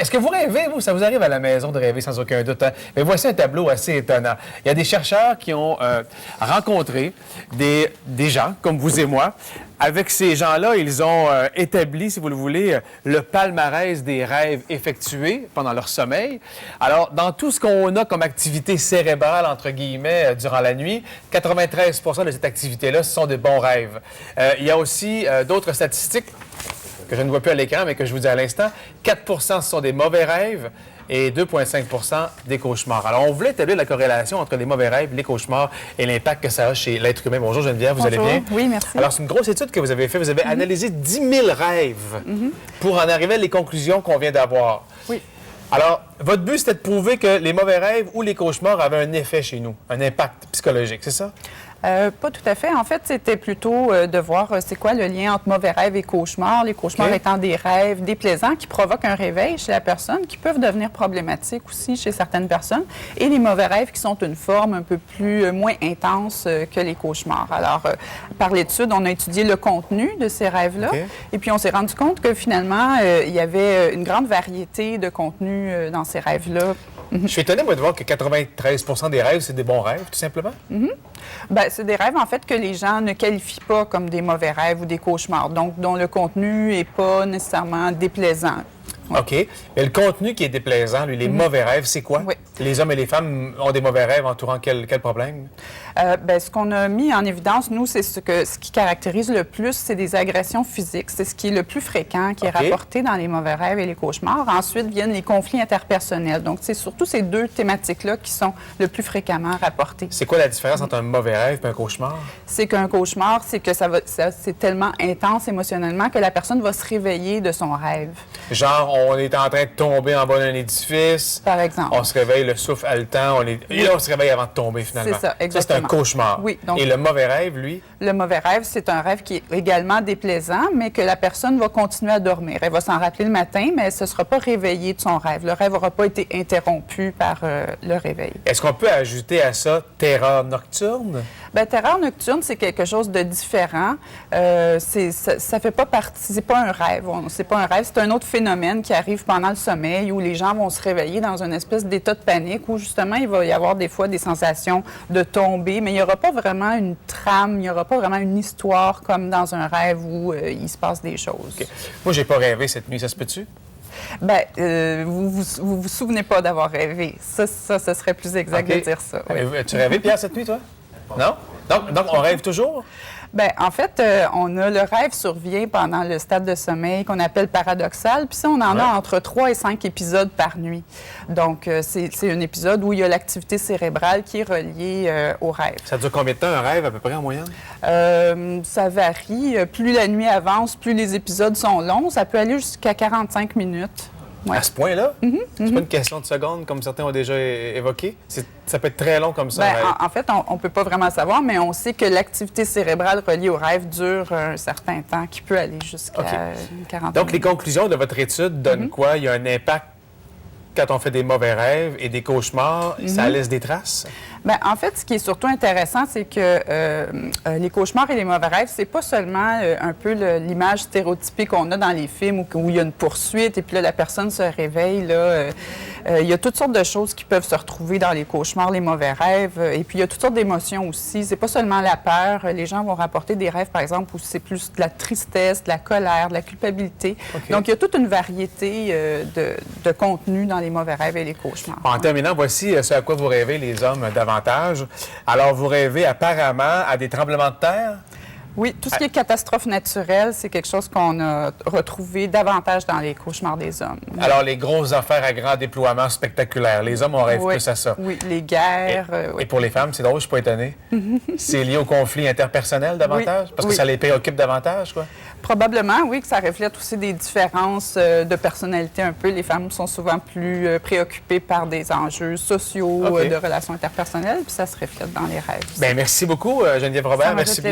Est-ce que vous rêvez, vous? Ça vous arrive à la maison de rêver sans aucun doute, hein? Mais voici un tableau assez étonnant. Il y a des chercheurs qui ont rencontré des gens, comme vous et moi. Avec ces gens-là, ils ont établi, si vous le voulez, le palmarès des rêves effectués pendant leur sommeil. Alors, dans tout ce qu'on a comme activité cérébrale, entre guillemets, durant la nuit, 93 de cette activité-là, ce sont des bons rêves. Il y a aussi d'autres statistiques que je ne vois plus à l'écran, mais que je vous dis à l'instant. 4 ce sont des mauvais rêves et 2,5 des cauchemars. Alors, on voulait établir la corrélation entre les mauvais rêves, les cauchemars et l'impact que ça a chez l'être humain. Bonjour Geneviève, vous allez bien? Oui, merci. Alors, c'est une grosse étude que vous avez faite. Vous avez analysé 10 000 rêves pour en arriver à les conclusions qu'on vient d'avoir. Oui. Alors, votre but, c'était de prouver que les mauvais rêves ou les cauchemars avaient un effet chez nous, un impact psychologique, c'est ça? Pas tout à fait. En fait, c'était plutôt de voir c'est quoi le lien entre mauvais rêves et cauchemars. Les cauchemars étant des rêves déplaisants qui provoquent un réveil chez la personne, qui peuvent devenir problématiques aussi chez certaines personnes. Et les mauvais rêves qui sont une forme un peu moins intense que les cauchemars. Alors, par l'étude, on a étudié le contenu de ces rêves-là. Et puis, on s'est rendu compte que finalement, il y avait une grande variété de contenu dans ces rêves-là. Je suis étonné, moi, de voir que 93 des rêves, c'est des bons rêves, tout simplement. Bien, c'est des rêves, en fait, que les gens ne qualifient pas comme des mauvais rêves ou des cauchemars, donc dont le contenu n'est pas nécessairement déplaisant. Ouais. OK. Mais le contenu qui est déplaisant, lui, les mauvais rêves, c'est quoi? Oui. Les hommes et les femmes ont des mauvais rêves entourant quel problème? Bien, ce qu'on a mis en évidence, nous, c'est ce qui caractérise le plus, c'est des agressions physiques. C'est ce qui est le plus fréquent, qui est rapporté dans les mauvais rêves et les cauchemars. Ensuite viennent les conflits interpersonnels. Donc, c'est surtout ces deux thématiques-là qui sont le plus fréquemment rapportées. C'est quoi la différence entre un mauvais rêve et un cauchemar? C'est qu'un cauchemar, c'est que c'est tellement intense émotionnellement que la personne va se réveiller de son rêve. Genre, on est en train de tomber en bas d'un édifice. Par exemple. On se réveille, le souffle haletant. Et là, on se réveille avant de tomber, finalement. C'est ça, exactement. Ça, c'est un cauchemar. Oui. Donc, et le mauvais rêve, lui? Le mauvais rêve, c'est un rêve qui est également déplaisant, mais que la personne va continuer à dormir. Elle va s'en rappeler le matin, mais elle ne se sera pas réveillée de son rêve. Le rêve n'aura pas été interrompu par le réveil. Est-ce qu'on peut ajouter à ça terreur nocturne? Bien, terreur nocturne, c'est quelque chose de différent. Ça fait pas partie, c'est pas un rêve. C'est pas un rêve, c'est un autre phénomène qui arrive pendant le sommeil où les gens vont se réveiller dans une espèce d'état de panique où justement il va y avoir des fois des sensations de tomber, mais il n'y aura pas vraiment une trame, il n'y aura pas vraiment une histoire comme dans un rêve où il se passe des choses. Okay. Moi, j'ai pas rêvé cette nuit, ça se peut-tu? Bien, vous souvenez pas d'avoir rêvé. Ça serait plus exact de dire ça. Oui. As-tu rêvé, Pierre, cette nuit, toi? Non? Donc, on rêve toujours? Bien, en fait, le rêve survient pendant le stade de sommeil qu'on appelle paradoxal. Puis ça, on en a entre 3 et 5 épisodes par nuit. Donc, c'est un épisode où il y a l'activité cérébrale qui est reliée au rêve. Ça dure combien de temps, un rêve, à peu près, en moyenne? Ça varie. Plus la nuit avance, plus les épisodes sont longs. Ça peut aller jusqu'à 45 minutes. Ouais. À ce point-là? C'est pas une question de secondes, comme certains ont déjà évoqué? Ça peut être très long comme ça. Bien, en fait, on ne peut pas vraiment savoir, mais on sait que l'activité cérébrale reliée au rêve dure un certain temps, qui peut aller jusqu'à 40 Donc, minutes. les conclusions de votre étude donnent quoi? Il y a un impact quand on fait des mauvais rêves et des cauchemars, ça laisse des traces? Bien, en fait, ce qui est surtout intéressant, c'est que les cauchemars et les mauvais rêves, c'est pas seulement un peu l'image stéréotypée qu'on a dans les films où il y a une poursuite et puis là, la personne se réveille. Il y a toutes sortes de choses qui peuvent se retrouver dans les cauchemars, les mauvais rêves. Et puis, il y a toutes sortes d'émotions aussi. C'est pas seulement la peur. Les gens vont rapporter des rêves, par exemple, où c'est plus de la tristesse, de la colère, de la culpabilité. Donc, il y a toute une variété de contenu dans les mauvais rêves et les cauchemars. En terminant, voici ce à quoi vous rêvez, les hommes, davantage. Alors, vous rêvez apparemment à des tremblements de terre? Oui, tout ce qui est catastrophe naturelle, c'est quelque chose qu'on a retrouvé davantage dans les cauchemars des hommes. Alors, les grosses affaires à grand déploiement spectaculaire, les hommes, on rêve plus à ça. Oui, les guerres. Et pour les femmes, c'est drôle, je suis pas étonné. C'est lié au conflit interpersonnel davantage? Parce que ça les préoccupe davantage, quoi? Probablement, oui, que ça reflète aussi des différences de personnalité un peu. Les femmes sont souvent plus préoccupées par des enjeux sociaux, de relations interpersonnelles, puis ça se reflète dans les rêves. Bien, merci beaucoup, Geneviève Robert. Merci bien.